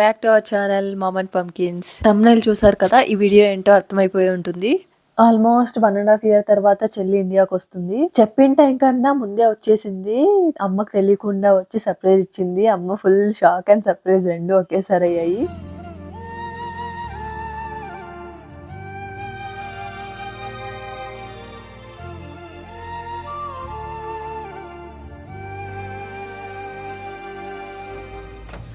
Back to our channel mom and pumpkins. Thumbnail చూసారు కదా, ఈ వీడియో ఏంటో అర్థమైపోయి ఉంటుంది. ఆల్మోస్ట్ 1.5 year తర్వాత చెల్లి ఇండియాకి వస్తుంది. చెప్పిన టైం కన్నా ముందే వచ్చేసింది. అమ్మకు తెలియకుండా వచ్చి సర్ప్రైజ్ ఇచ్చింది. అమ్మ ఫుల్ షాక్ అండ్ సర్ప్రైజ్ రెండు ఒకేసారి అయ్యాయి.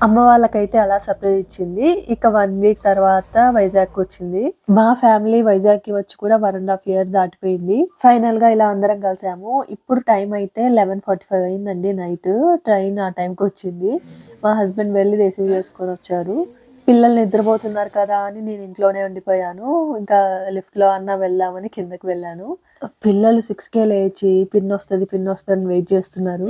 అమ్మ వాళ్ళకైతే అలా సర్ప్రైజ్ ఇచ్చింది. ఇక 1 week తర్వాత వైజాగ్ వచ్చింది. మా ఫ్యామిలీ వైజాగ్ కి వచ్చి కూడా 1.5 year దాటిపోయింది. ఫైనల్ గా ఇలా అందరం కలిసాము. ఇప్పుడు టైం అయితే 11:45 అయిందండి నైట్. ట్రైన్ ఆ టైంకి వచ్చింది. మా హస్బెండ్ వెళ్ళి రిసీవ్ చేసుకొని వచ్చారు. పిల్లలు నిద్రపోతున్నారు కదా అని నేను ఇంట్లోనే ఉండిపోయాను. ఇంకా లిఫ్ట్ లో అన్నా వెళ్దామని కిందకి వెళ్ళాను. పిల్లలు 6కే లేచి పిన్ వస్తుంది వెయిట్ చేస్తున్నారు.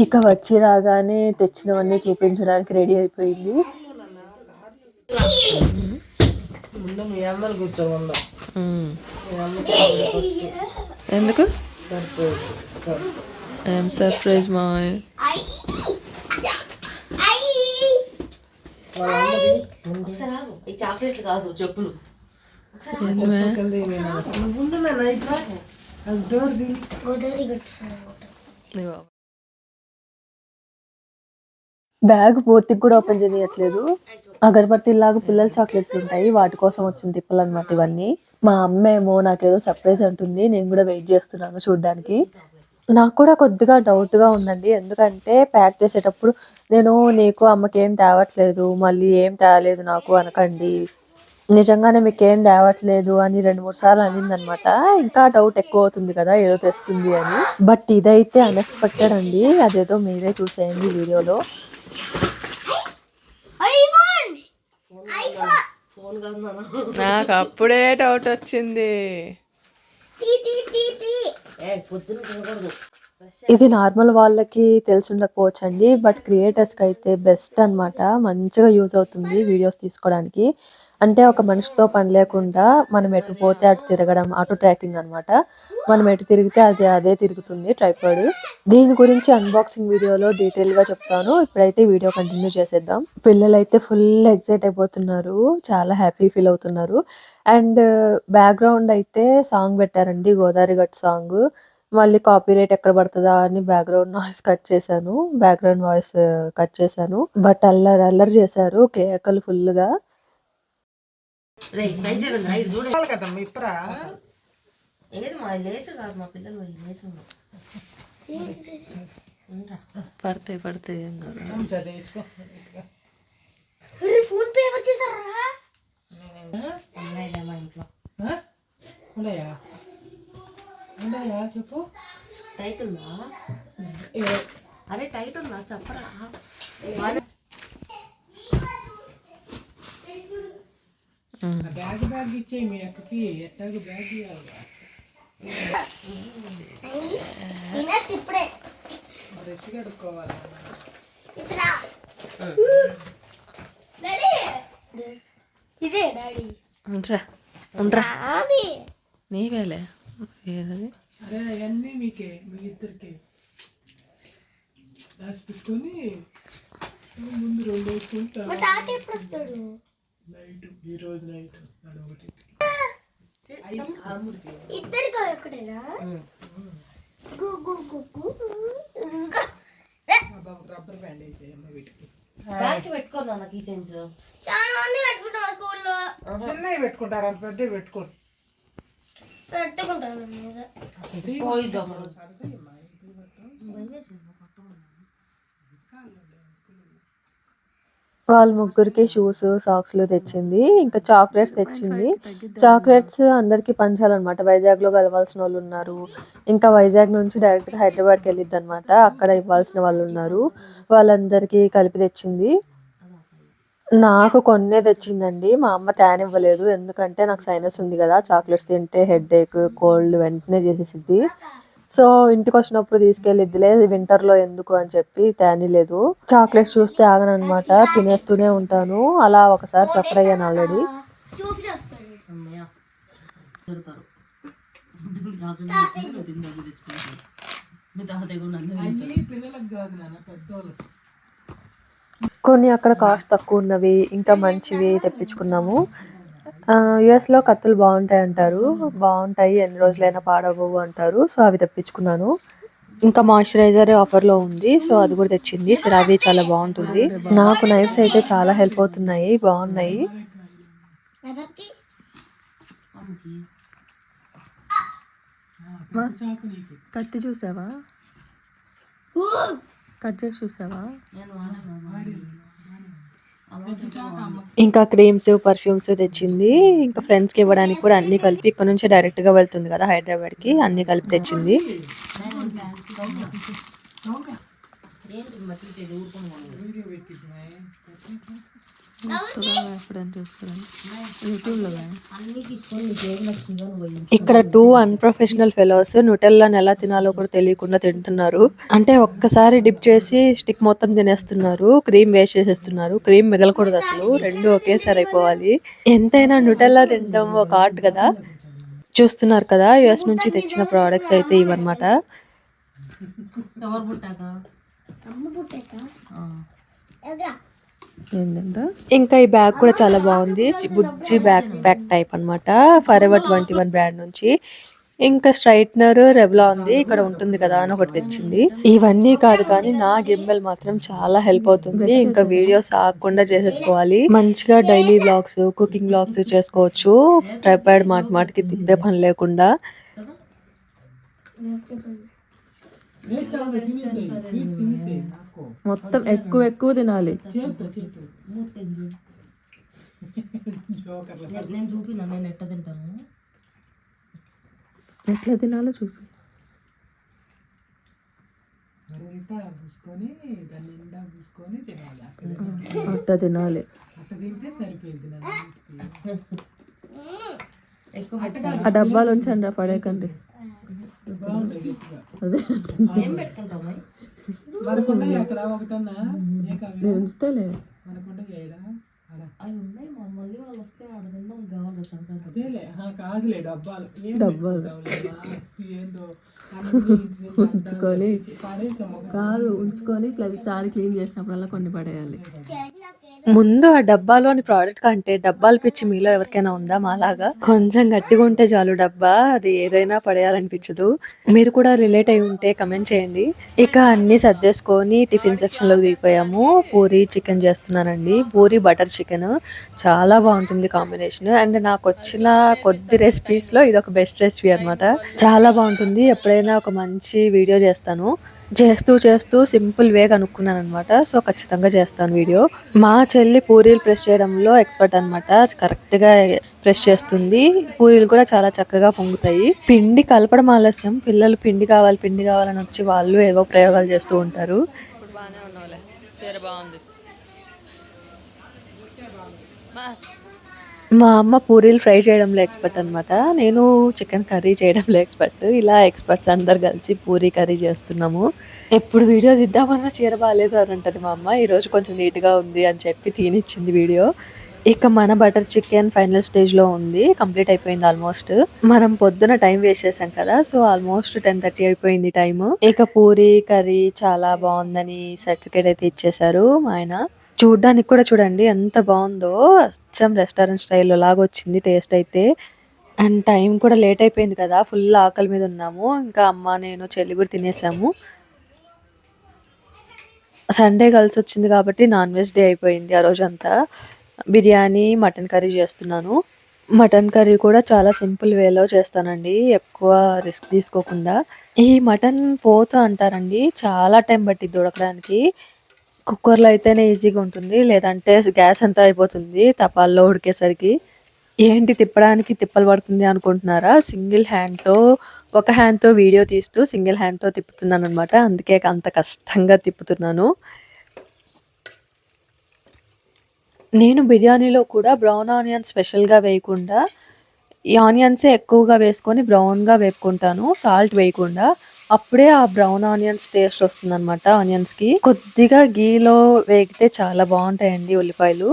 ఇక వచ్చి రాగానే తెచ్చినవన్నీ చూపించడానికి రెడీ అయిపోయింది. ఎందుకు సర్ప్రైజ్ మా చాక్లెట్లు కాదు చెప్పులు. బ్యాగ్ పూర్తిగా కూడా ఓపెన్ చేయట్లేదు. అగరబత్తిలాగా పిల్లల చాక్లెట్స్ ఉంటాయి, వాటి కోసం వచ్చిన తిప్పలు అనమాట ఇవన్నీ. మా అమ్మ ఏమో నాకేదో సర్ప్రైజ్ అంటుంది. నేను కూడా వెయిట్ చేస్తున్నాను చూడ్డానికి. నాకు కూడా కొద్దిగా డౌట్ గా ఉందండి. ఎందుకంటే ప్యాక్ చేసేటప్పుడు నేను నీకు అమ్మకి ఏం తేవట్లేదు, మళ్ళీ ఏం తేలేదు నాకు అనకండి, నిజంగానే మీకేం తేవట్లేదు అని 2-3 సార్లు అనిందనమాట. ఇంకా డౌట్ ఎక్కువ అవుతుంది కదా ఏదో తెస్తుంది అని. బట్ ఇదైతే అన్ఎక్స్పెక్టెడ్ అండి. అదేదో మీరే చూసేయండి వీడియోలో. నాకు అప్పుడే డౌట్ వచ్చింది. ఇది నార్మల్ వాళ్ళకి తెలిసి ఉండకపోవచ్చు అండి, బట్ క్రియేటర్స్కి అయితే బెస్ట్ అనమాట. మంచిగా యూజ్ అవుతుంది వీడియోస్ తీసుకోవడానికి. అంటే ఒక మనిషితో పని లేకుండా మనం ఎటు పోతే అటు తిరగడం, ఆటో ట్రాకింగ్ అనమాట. మనం ఎటు తిరిగితే అదే తిరుగుతుంది ట్రైపాడ్. దీని గురించి అన్బాక్సింగ్ వీడియోలో డీటెయిల్ గా చెప్తాను. ఇప్పుడైతే వీడియో కంటిన్యూ చేసేద్దాం. పిల్లలైతే ఫుల్ ఎక్సైట్ అయిపోతున్నారు, చాలా హ్యాపీ ఫీల్ అవుతున్నారు. అండ్ బ్యాక్గ్రౌండ్ అయితే సాంగ్ పెట్టారండి, గోదావరి గట్ సాంగ్. మళ్ళీ కాపీరైట్ ఎక్కడ పడుతుందా అని బ్యాక్గ్రౌండ్ నాయిస్ కట్ చేశాను, బ్యాక్గ్రౌండ్ వాయిస్ కట్ చేశాను. బట్ అల్లరి చేశారు, కేకలు ఫుల్ గా. పడతాయి చెప్పు. టైట్ ఉందా? అరే టైట్ ఉందా చెప్పరా. బ్యాగ్ ఇచ్చేయి మీ అక్కకి. ఎట్టాగు బ్యాగ్ ఇవ్వాలి. బ్రష్ కడుక్కోవాలి. ఇదే డాడీ. ఉండరా నీవేలే. అరే అవన్నీ మీకే, మీ ఇద్దరికి దాచి పెట్టుకొని ముందు 2 వేసుకుంటా. నైట్ ఈ రోజు నైట్ వస్తాడు. ఒకటి ఇద్దరికి ఒకటేనా? రబ్బర్ బ్యాండ్ వేసేయమ్మ వీటికి. పెట్టుకున్నా కీ చైన్స్ చాలా మంది పెట్టుకుంటారు స్కూల్లో. చిన్నవి పెట్టుకుంటారు, అంత పెద్దవి పెట్టుకోరు. వాళ్ళ ముగ్గురికి షూస్, సాక్స్లు తెచ్చింది. ఇంకా చాక్లెట్స్ తెచ్చింది. చాక్లెట్స్ అందరికి పంచాలన్నమాట. వైజాగ్ లో కలవాల్సిన వాళ్ళు ఉన్నారు. ఇంకా వైజాగ్ నుంచి డైరెక్ట్ గా హైదరాబాద్కి వెళ్ళిద్ది అనమాట. అక్కడ ఇవ్వాల్సిన వాళ్ళు ఉన్నారు. వాళ్ళందరికీ కలిపి తెచ్చింది. నాకు కొన్నే తెచ్చిందండి, మా అమ్మ తేనివ్వలేదు. ఎందుకంటే నాకు సైనస్ ఉంది కదా, చాక్లెట్స్ తింటే హెడ్ ఏక్, కోల్డ్ వెంటనే చేసేసిద్ది. సో ఇంటికి వచ్చినప్పుడు తీసుకెళ్ళిద్దిలే వింటర్ లో ఎందుకు అని చెప్పి తేనిలేదు. చాక్లెట్స్ చూస్తే ఆగనన్నమాట, తినేస్తూనే ఉంటాను. అలా ఒకసారి సఫర్ అయ్యాను ఆల్రెడీ. కొన్ని అక్కడ కాస్ట్ తక్కువ ఉన్నవి ఇంకా మంచివి తెప్పించుకున్నాము. యుఎస్లో కత్తులు బాగుంటాయి అంటారు, బాగుంటాయి, ఎన్ని రోజులైనా పాడవవు అంటారు. సో అవి తెప్పించుకున్నాను. ఇంకా మాయిశ్చరైజర్ ఆఫర్లో ఉంది, సో అది కూడా తెచ్చింది. సిరావి చాలా బాగుంటుంది. నాకు నైఫ్స్ అయితే చాలా హెల్ప్ అవుతున్నాయి, బాగున్నాయి. కత్తి చూసావా, కట్ చేసి చూసావా? ఇంకా క్రీమ్స్ పర్ఫ్యూమ్స్ తెచ్చింది. ఇంకా ఫ్రెండ్స్కి ఇవ్వడానికి కూడా అన్ని కలిపి, ఇక్కడ నుంచి డైరెక్ట్గా వెళ్తుంది కదా హైదరాబాద్కి, అన్ని కలిపి తెచ్చింది. ఇక్కడ 2 అన్ప్రొఫెషనల్ ఫెలోస్ న్యూటెల్లాని ఎలా తినాలో కూడా తెలియకుండా తింటున్నారు. అంటే ఒక్కసారి డిప్ చేసి స్టిక్ మొత్తం తినేస్తున్నారు, క్రీమ్ వేస్ట్ చేసేస్తున్నారు. క్రీమ్ మిగలకూడదు అసలు, రెండు ఒకేసారి అయిపోవాలి. ఎంతైనా న్యూటెల్లా తినడం ఒక ఆర్ట్ కదా. చూస్తున్నారు కదా, యుఎస్ నుంచి తెచ్చిన ప్రోడక్ట్స్ అయితే ఇవన్నమాట. ఇంకా ఈ బ్యాగ్ కూడా చాలా బాగుంది, బుజ్జి బ్యాక్ ప్యాక్ టైప్ అనమాట, ఫరెవర్ 21 బ్రాండ్ నుంచి. ఇంకా స్ట్రైట్నర్ రెవ్లా ఉంది, ఇక్కడ ఉంటుంది కదా అని ఒకటి తెచ్చింది. ఇవన్నీ కాదు కానీ నా గిమ్మల్ మాత్రం చాలా హెల్ప్ అవుతుంది. ఇంకా వీడియోస్ ఆగకుండా చేసేసుకోవాలి, మంచిగా డైలీ వ్లాగ్స్ కుకింగ్ వ్లాగ్స్ చేసుకోవచ్చు. ట్రైపాడ్ మాటికి తిప్పే పని లేకుండా. మొత్తం ఎక్కువ తినాలి. ఎట్లా తినాలో చూపి. అట్లా తినాలి. ఆ డబ్బాలు ఉంచండి, పడేకండి. అదే నేను ఉంచుతలే. డబ్బాలు ఉంచుకొని కాదు, ఉంచుకొని ప్రతిసారి క్లీన్ చేసినప్పుడల్లా కొన్ని పడేయాలి. ముందు ఆ డబ్బాలోని ప్రోడక్ట్ కంటే డబ్బాలు పిచ్చి మీలో ఎవరికైనా ఉందా? మాలాగా కొంచెం గట్టిగా ఉంటే చాలు డబ్బా, అది ఏదైనా పడేయాలనిపించదు. మీరు కూడా రిలేట్ అయి ఉంటే కమెంట్ చేయండి. ఇక అన్ని సర్దేసుకొని టిఫిన్ సెక్షన్ లోకి దిగిపోయాము. పూరి చికెన్ చేస్తున్నానండి, పూరి బటర్ చికెన్ చాలా బాగుంటుంది కాంబినేషన్. అండ్ నాకు వచ్చిన కొద్ది రెసిపీస్ లో ఇది ఒక బెస్ట్ రెసిపీ అనమాట, చాలా బాగుంటుంది. ఎప్పుడైనా ఒక మంచి వీడియో చేస్తాను. చేస్తూ సింపుల్ వే కనుక్కున్నాను అనమాట, సో ఖచ్చితంగా చేస్తాను వీడియో. మా చెల్లి పూరీలు ప్రెస్ చేయడంలో ఎక్స్పర్ట్ అనమాట, కరెక్ట్ గా ప్రెస్ చేస్తుంది. పూరీలు కూడా చాలా చక్కగా పొంగుతాయి. పిండి కలపడం ఆలస్యం, పిల్లలు పిండి కావాలని వచ్చి వాళ్ళు ఏవో ప్రయోగాలు చేస్తూ ఉంటారు. మా అమ్మ పూరీలు ఫ్రై చేయడంలో ఎక్స్పర్ట్ అనమాట, నేను చికెన్ కర్రీ చేయడంలో ఎక్స్పర్ట్. ఇలా ఎక్స్పర్ట్స్ అందరు కలిసి పూరీ కర్రీ చేస్తున్నాము. ఎప్పుడు వీడియో తీద్దామన్నా చీర బాగాలేదు అని అంటది మా అమ్మ. ఈరోజు కొంచెం నీట్గా ఉంది అని చెప్పి తీనిచ్చింది వీడియో. ఇక మన బటర్ చికెన్ ఫైనల్ స్టేజ్లో ఉంది, కంప్లీట్ అయిపోయింది ఆల్మోస్ట్. మనం పొద్దున టైం వేస్ట్ చేసాం కదా, సో ఆల్మోస్ట్ 10:30 అయిపోయింది టైం. ఇక పూరీ కర్రీ చాలా బాగుందని సర్టిఫికేట్ అయితే ఇచ్చేసారు మా ఆయన. చూడ్డానికి కూడా చూడండి ఎంత బాగుందో, అచ్చం రెస్టారెంట్ స్టైల్లో లాగా వచ్చింది టేస్ట్ అయితే. అండ్ టైం కూడా లేట్ అయిపోయింది కదా, ఫుల్ ఆకలి మీద ఉన్నాము. ఇంకా అమ్మ నేను చెల్లి కూడా తినేసాము. సండే కలిసి వచ్చింది కాబట్టి నాన్ వెజ్ డే అయిపోయింది ఆ రోజంతా. బిర్యానీ మటన్ కర్రీ చేస్తున్నాను. మటన్ కర్రీ కూడా చాలా సింపుల్ వేలో చేస్తానండి, ఎక్కువ రిస్క్ తీసుకోకుండా. ఈ మటన్ పోత అంటారండి, చాలా టైం పట్టిద్ది ఉడకడానికి. కుక్కర్లో అయితేనే ఈజీగా ఉంటుంది, లేదంటే గ్యాస్ అంతా అయిపోతుంది తపాల్లో ఉడికేసరికి. ఏంటి తిప్పడానికి తిప్పలు పడుతుంది అనుకుంటున్నారా? సింగిల్ హ్యాండ్తో, ఒక హ్యాండ్తో వీడియో తీస్తూ సింగిల్ హ్యాండ్తో తిప్పుతున్నాను అనమాట, అందుకే అంత కష్టంగా తిప్పుతున్నాను. నేను బిర్యానీలో కూడా బ్రౌన్ ఆనియన్ స్పెషల్గా వేయకుండా ఈ ఆనియన్సే ఎక్కువగా వేసుకొని బ్రౌన్గా వేపుకుంటాను, సాల్ట్ వేయకుండా. అప్పుడే ఆ బ్రౌన్ ఆనియన్స్ టేస్ట్ వస్తుందన్నమాట. ఆనియన్స్‌కి కొద్దిగా గీలో వేగితే చాలా బావుంటాయండి ఉల్లిపాయలు.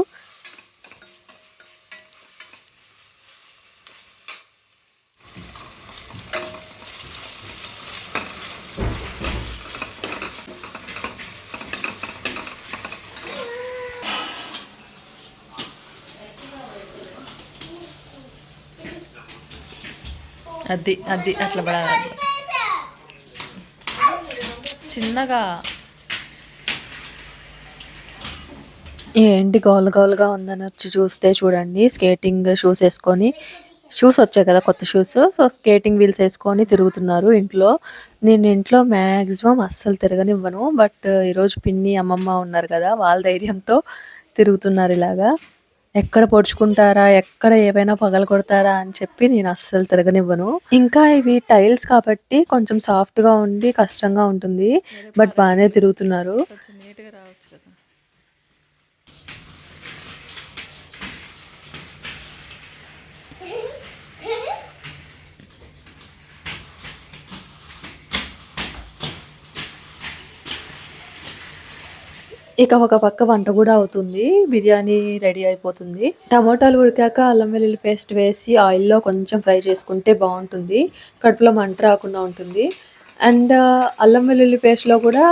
అది అది అట్లా పడాలి చిన్నగా. ఏంటి గోల గోలగా ఉందని వచ్చి చూస్తే చూడండి, స్కేటింగ్ షూస్ వేసుకొని, షూస్ వచ్చాయి కదా కొత్త షూస్, సో స్కేటింగ్ వీల్స్ వేసుకొని తిరుగుతున్నారు ఇంట్లో. నేను ఇంట్లో మ్యాక్సిమం అస్సలు తిరగనివ్వను, బట్ ఈరోజు పిన్ని అమ్మమ్మ ఉన్నారు కదా, వాళ్ళ ధైర్యంతో తిరుగుతున్నారు ఇలాగా. ఎక్కడ పొడుచుకుంటారా, ఎక్కడ ఏవైనా పగలగొడతారా అని చెప్పి నేను అస్సలు తిరగనివ్వను. ఇంకా ఇవి టైల్స్ కాబట్టి కొంచెం సాఫ్ట్‌గా ఉండి కష్టంగా ఉంటుంది. బట్ బానే తిరుగుతున్నారు. ఇక ఒక పక్క వంట కూడా అవుతుంది. బిర్యానీ రెడీ అయిపోతుంది. టమోటాలు ఉడికాక అల్లం వెల్లుల్లి పేస్ట్ వేసి ఆయిల్‌లో కొంచెం ఫ్రై చేసుకుంటే బావుంటుంది. కడుపులో మంట రాకుండా ఉంటుంది. అండ్ అల్లం వెల్లుల్లి పేస్ట్‌లో కూడా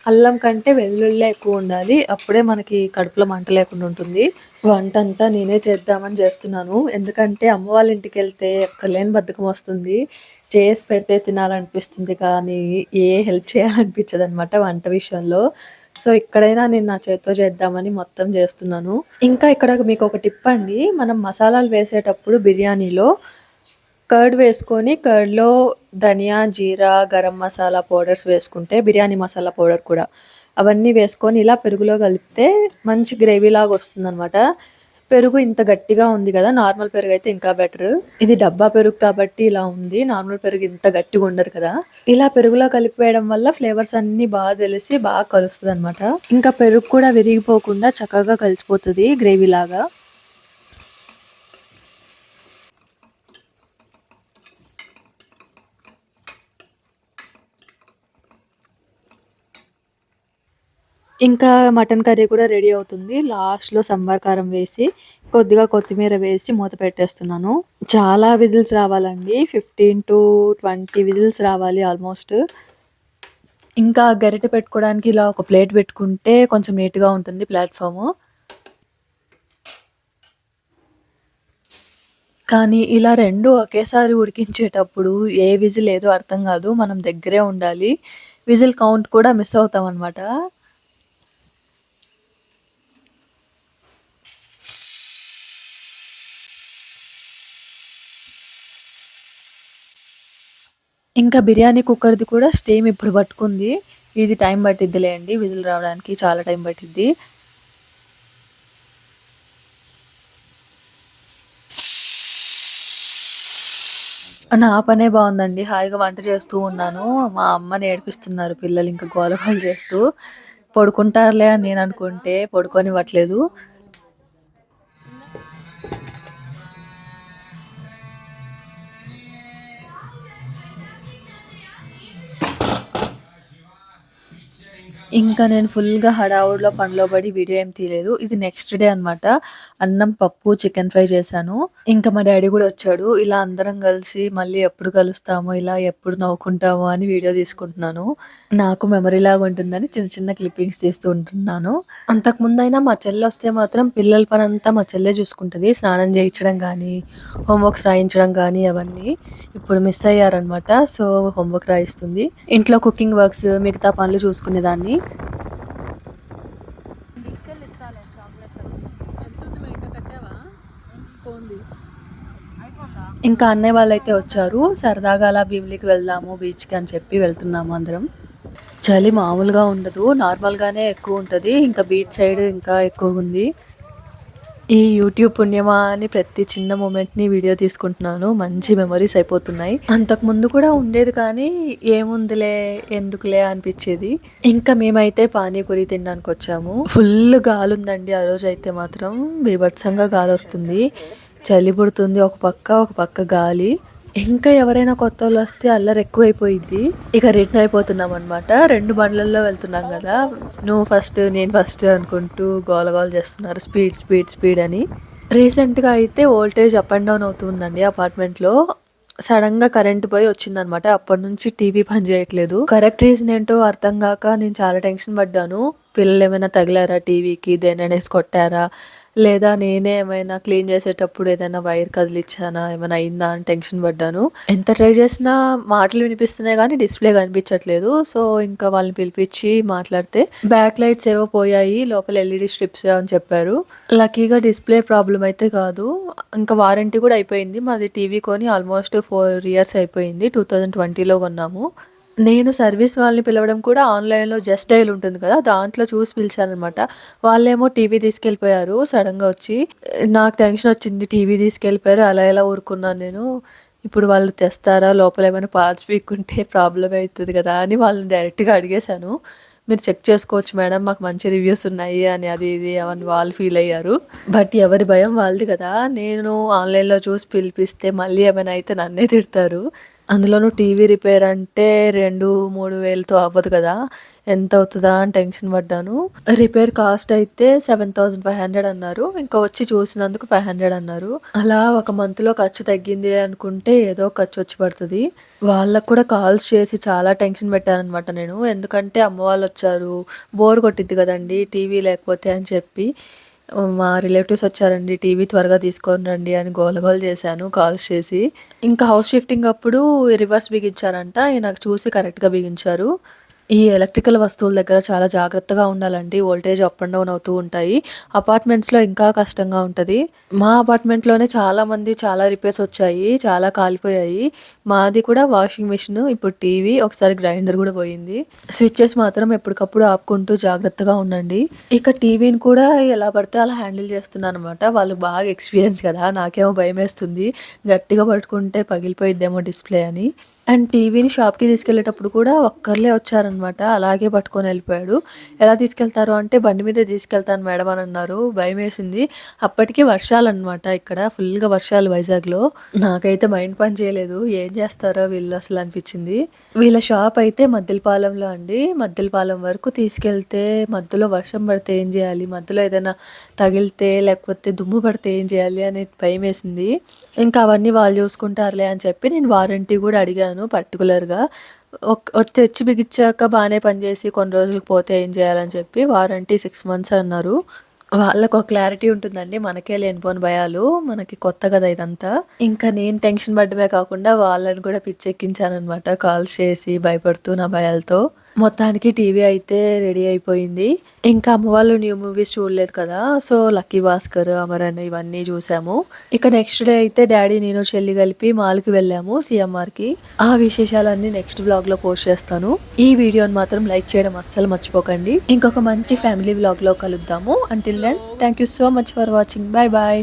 అల్లం కంటే వెల్లుల్లే ఎక్కువ ఉండాలి. అప్పుడే మనకి కడుపులో మంట లేకుండా ఉంటుంది. వంటంతా నేనే చేద్దామని చేస్తున్నాను. ఎందుకంటే అమ్మ వాళ్ళ ఇంటికెళ్తే ఎక్కడలేని బద్ధకం వస్తుంది. చేసి పెడితే తినాలనిపిస్తుంది కానీ ఏ హెల్ప్ చేయాలనిపించదనమాట వంట విషయంలో. సో ఇక్కడైనా నేను నా చేత్తో చేద్దామని మొత్తం చేస్తున్నాను. ఇంకా ఇక్కడ మీకు ఒక టిప్ అండి. మనం మసాలాలు వేసేటప్పుడు బిర్యానీలో కర్డ్ వేసుకొని, కర్డ్‌లో ధనియా, జీరా, గరం మసాలా పౌడర్స్ వేసుకుంటే, బిర్యానీ మసాలా పౌడర్ కూడా అవన్నీ వేసుకొని ఇలా పెరుగులో కలిపితే మంచి గ్రేవీలాగా వస్తుందనమాట. పెరుగు ఇంత గట్టిగా ఉంది కదా, నార్మల్ పెరుగు అయితే ఇంకా బెటర్. ఇది డబ్బా పెరుగు కాబట్టి ఇలా ఉంది. నార్మల్ పెరుగు ఇంత గట్టిగా ఉండదు కదా. ఇలా పెరుగులో కలిపేయడం వల్ల ఫ్లేవర్స్ అన్ని బాగా తెలిసి బాగా కలుస్తుంది అనమాట. ఇంకా పెరుగు కూడా విరిగిపోకుండా చక్కగా కలిసిపోతుంది గ్రేవీ లాగా. ఇంకా మటన్ కర్రీ కూడా రెడీ అవుతుంది. లాస్ట్‌లో సాంబార్ కారం వేసి, కొద్దిగా కొత్తిమీర వేసి మూత పెట్టేస్తున్నాను. చాలా విజిల్స్ రావాలండి. 15-20 విజిల్స్ రావాలి ఆల్మోస్ట్. ఇంకా గరిటె పెట్టుకోవడానికి ఇలా ఒక ప్లేట్ పెట్టుకుంటే కొంచెం నీట్‌గా ఉంటుంది ప్లాట్‌ఫాము. కానీ ఇలా 2 ఒకేసారి ఉడికించేటప్పుడు ఏ విజిల్ ఏదో అర్థం కాదు. మనం దగ్గరే ఉండాలి. విజిల్ కౌంట్ కూడా మిస్ అవుతామనమాట. ఇంకా బిర్యానీ కుక్కర్‌ది కూడా స్టీమ్ ఇప్పుడు పట్టుకుంది. ఇది టైం పట్టిద్దిలేండి విజిల్ రావడానికి చాలా టైం పట్టిద్ది. నా పనే బావుందండి. హాయిగా వంట చేస్తూ ఉన్నాను. మా అమ్మని ఏడిపిస్తున్నారు పిల్లలు ఇంకా గోల గోల చేస్తూ. పడుకుంటారులే అని నేను అనుకుంటే పడుకోనివ్వట్లేదు. ఇంకా నేను ఫుల్‌గా హడావుడిలో పనిలో పడి వీడియో ఏం తీయలేదు. ఇది నెక్స్ట్ డే అనమాట. అన్నం, పప్పు, చికెన్ ఫ్రై చేశాను. ఇంకా మా డ్యాడీ గూడా వచ్చాడు. ఇలా అందరం కలిసి మళ్ళీ ఎప్పుడు కలుస్తామో, ఇలా ఎప్పుడు నవ్వుకుంటామో అని వీడియో తీసుకుంటున్నాను. నాకు మెమరీలాగా ఉంటుందని చిన్న చిన్న క్లిప్పింగ్స్ తీస్తూ ఉంటున్నాను. అంతకుముందైనా మా చెల్లొస్తే మాత్రం పిల్లల పనంతా మా చెల్లె చూసుకుంటది. స్నానం చేయించడం గానీ, హోంవర్క్స్ రాయించడం గానీ అవన్నీ. ఇప్పుడు మిస్ అయ్యారనమాట. సో, హోంవర్క్ రాయిస్తుంది. ఇంట్లో కుకింగ్ వర్క్స్, మిగతా పనులు చూసుకునేదాన్ని. ఇంకా అన్నయ్య వాళ్ళైతే వచ్చారు. సరదాగా అలా భీమిలికి వెళ్దాము బీచ్‌కి అని చెప్పి వెళ్తున్నాము అందరం. చలి మామూలుగా ఉండదు. నార్మల్‌గానే ఎక్కువుంటది. ఇంకా బీచ్ సైడ్ ఇంకా ఎక్కువగుంది. ఈ యూట్యూబ్ పుణ్యమా అని ప్రతి చిన్న మూమెంట్‌ని వీడియో తీసుకుంటున్నాను. మంచి మెమోరీస్ అయిపోతున్నాయి. అంతకుముందు కూడా ఉండేది కానీ ఏముందిలే, ఎందుకులే అనిపిచ్చేది. ఇంకా మేమైతే పానీపూరి తినడానికొచ్చాము. ఫుల్ గాలుందండి ఆ రోజైతే మాత్రం. బీభత్సంగా గాలొస్తుంది. చలి పుడుతుంది ఒక పక్క, ఒక పక్క గాలి. ఇంకా ఎవరైనా కొత్తోళ్ళొస్తే అల్లరెక్కువైపోయిద్ది. ఇక రిటర్న్ అయిపోతున్నామనమాట. 2 బండ్లల్లో వెళ్తున్నాం గదా! నువ్వు ఫస్ట్, నేను ఫస్ట్ అనుకుంటూ గోల గోల చేస్తున్నారు. స్పీడ్, స్పీడ్, స్పీడ్ అని. రీసెంట్‌గా అయితే వోల్టేజ్ అప్ అండ్ డౌన్ అవుతుందండి అపార్ట్మెంట్‌లో. సడెన్‌గా కరెంట్ పోయి వచ్చిందనమాట. అప్పటినుంచి టీవీ పని చేయట్లేదు. కరెక్ట్ రీజన్ ఏంటో అర్థం గాక నేను చాలా టెన్షన్ పడ్డాను. పిల్లలేమైనా తగిలారా టీవీకి? దేన్నైనేసి కొట్టారా? లేదా నేనే ఏమైనా క్లీన్ చేసేటప్పుడు ఏదైనా వైర్ కదిలిచ్చానా? ఏమైనా అయిందా? అని టెన్షన్ పడ్డాను. ఎంత ట్రై చేసినా మాటలు వినిపిస్తున్నాయి గానీ డిస్‌ప్లే కనిపించట్లేదు. సో, ఇంకా వాళ్ళని పిలిపించి మాట్లాడితే బ్యాక్ లైట్స్ ఏవో పోయాయి. లోపల ఎల్ఈడీ స్ట్రిప్స్ అని చెప్పారు. లక్కీగా డిస్‌ప్లే ప్రాబ్లమ్ అయితే కాదు. ఇంకా వారంటీ కూడా అయిపోయింది. మాది టీవీ కొని ఆల్మోస్ట్ 4 ఇయర్స్ అయిపోయింది. 2020లో కొన్నాము. నేను సర్వీస్ వాళ్ళని పిలవడం కూడా ఆన్‌లైన్‌లో జస్ట్ డయల్ ఉంటుంది కదా! దాంట్లో చూసి పిలిచాననమాట. వాళ్ళేమో టీవీ తీసుకెళ్ళిపోయారు సడెన్‌గా వచ్చి. నాకు టెన్షనొచ్చింది. టీవీ తీసుకెళ్ళిపోయారు. అలా ఎలా ఊరుకున్నాను నేను. ఇప్పుడు వాళ్ళు తెస్తారా? లోపల ఏమైనా పార్ట్స్ పీక్కుంటే ప్రాబ్లమ్ అయితది కదా! అని వాళ్ళని డైరెక్ట్‌గా అడిగేశాను. మీరు చెక్ చేసుకోవచ్చు మేడం. మాకు మంచి రివ్యూస్ ఉన్నాయి అని అది ఇది అని వాళ్ళు ఫీల్ అయ్యారు. బట్ ఎవరి భయం వాళ్ళది కదా! నేను ఆన్‌లైన్‌లో చూసి పిలిపిస్తే మళ్ళీ ఏమైనా అయితే నన్నే తిడతారు. అందులోనూ టీవీ రిపేర్ అంటే 2, 3 వేలతో అవ్వదు కదా! ఎంతవుతదా అని టెన్షన్ పడ్డాను. రిపేర్ కాస్ట్ అయితే 7,500 అన్నారు. ఇంకా వచ్చి చూసినందుకు 500 అన్నారు. అలా ఒక మంత్‌లో ఖర్చు తగ్గింది అనుకుంటే ఏదో ఖర్చొచ్చి పడతది. వాళ్ళకి కూడా కాల్స్ చేసి చాలా టెన్షన్ పెట్టాననమాట నేను. ఎందుకంటే అమ్మ వాళ్ళొచ్చారు. బోర్ కొట్టిద్ది కదండీ టీవీ లేకపోతే అని చెప్పి. మా రిలేటివ్స్ వచ్చారండి. టీవీ త్వరగా తీసుకొని రండి అని గోల గోల చేశాను కాల్స్ చేసి. ఇంకా హౌస్ షిఫ్టింగ్ అప్పుడు రివర్స్ బిగించారంట. నాకు చూసి కరెక్ట్‌గా బిగించారు. ఈ ఎలక్ట్రికల్ వస్తువుల దగ్గర చాలా జాగ్రత్తగా ఉండాలండి. వోల్టేజ్ అప్ అండ్ డౌన్ అవుతూ ఉంటాయి. అపార్ట్మెంట్స్‌లో ఇంకా కష్టంగా ఉంటది. మా అపార్ట్మెంట్‌లోనే చాలామంది చాలా రిపేర్స్ వచ్చాయి. చాలా కాలిపోయాయి. మాది కూడా వాషింగ్ మిషన్, ఇప్పుడు టీవీ, ఒకసారి గ్రైండర్ కూడా పోయింది. స్విచెస్ మాత్రం ఎప్పటికప్పుడు ఆపుకుంటూ జాగ్రత్తగా ఉండండి. ఇక టీవీని కూడా ఎలా పడితే అలా హ్యాండిల్ చేస్తున్నాననమాట. వాళ్ళకి బాగా ఎక్స్‌పీరియన్స్ కదా! నాకేమో భయమేస్తుంది. గట్టిగా పట్టుకుంటే పగిలిపోయిద్దేమో డిస్‌ప్లే అని. అండ్ టీవీని షాప్‌కి తీసుకెళ్ళేటప్పుడు కూడా ఒక్కర్లే వచ్చారనమాట. అలాగే పట్టుకొని వెళ్ళిపోయాడు. ఎలా తీసుకెళ్తారు అంటే, "బండి మీదే తీసుకెళ్తాను మేడం" అని అన్నారు. భయమేసింది. అప్పటికి వర్షాలనమాట ఇక్కడ. ఫుల్‌గా వర్షాలు వైజాగ్‌లో. నాకైతే మైండ్ పని చేయలేదు. ఏం చేస్తారో వీళ్ళు అసలు అనిపించింది. వీళ్ళ షాప్ అయితే మద్దిలపాలెంలో అండి. మద్దిలపాలెం వరకు తీసుకెళ్తే మధ్యలో వర్షం పడితే ఏం చేయాలి? మధ్యలో ఏదైనా తగిలితే లేకపోతే దుమ్ము పడితే ఏం చేయాలి అని భయమేసింది. ఇంకా అవన్నీ వాళ్ళు చూసుకుంటారులే అని చెప్పి నేను వారంటీ కూడా అడిగాను పర్టిక్యులర్‌గా. వచ్చి తెచ్చి బిగిచ్చాక బానే పనిచేసి కొన్ని రోజులకి పోతే ఏం చేయాలని చెప్పి వారంటీ 6 మంత్స్ అన్నారు. వాళ్ళకో క్లారిటీ ఉంటుందండి. మనకే లేనిపోని భయాలు. మనకి కొత్త కదా ఇదంతా. ఇంకా నేను టెన్షన్ పడడమే కాకుండా వాళ్ళని కూడా పిచ్చెక్కించాననమాట. కాల్స్ చేసి భయపడుతూ నా భయాలతో. మొత్తానికి టీవీ అయితే రెడీ అయిపోయింది. ఇంకా అమ్మ వాళ్ళు న్యూ మూవీస్ చూడలేదు కదా! సో, 'లక్కీ భాస్కర్', 'అమరన్' ఇవన్నీ చూసాము. ఇక నెక్స్ట్ డే అయితే డ్యాడీ, నేను, చెల్లి కలిపి మాల్‌కి వెళ్ళాము సీఎంఆర్‌కి. ఆ విశేషాలన్నీ నెక్స్ట్ వ్లాగ్‌లో పోస్ట్ చేస్తాను. ఈ వీడియోని మాత్రం లైక్ చేయడం అస్సలు మర్చిపోకండి. ఇంకొక మంచి ఫ్యామిలీ వ్లాగ్‌లో కలుద్దాము. Until then thank you so much for watching. Bye bye.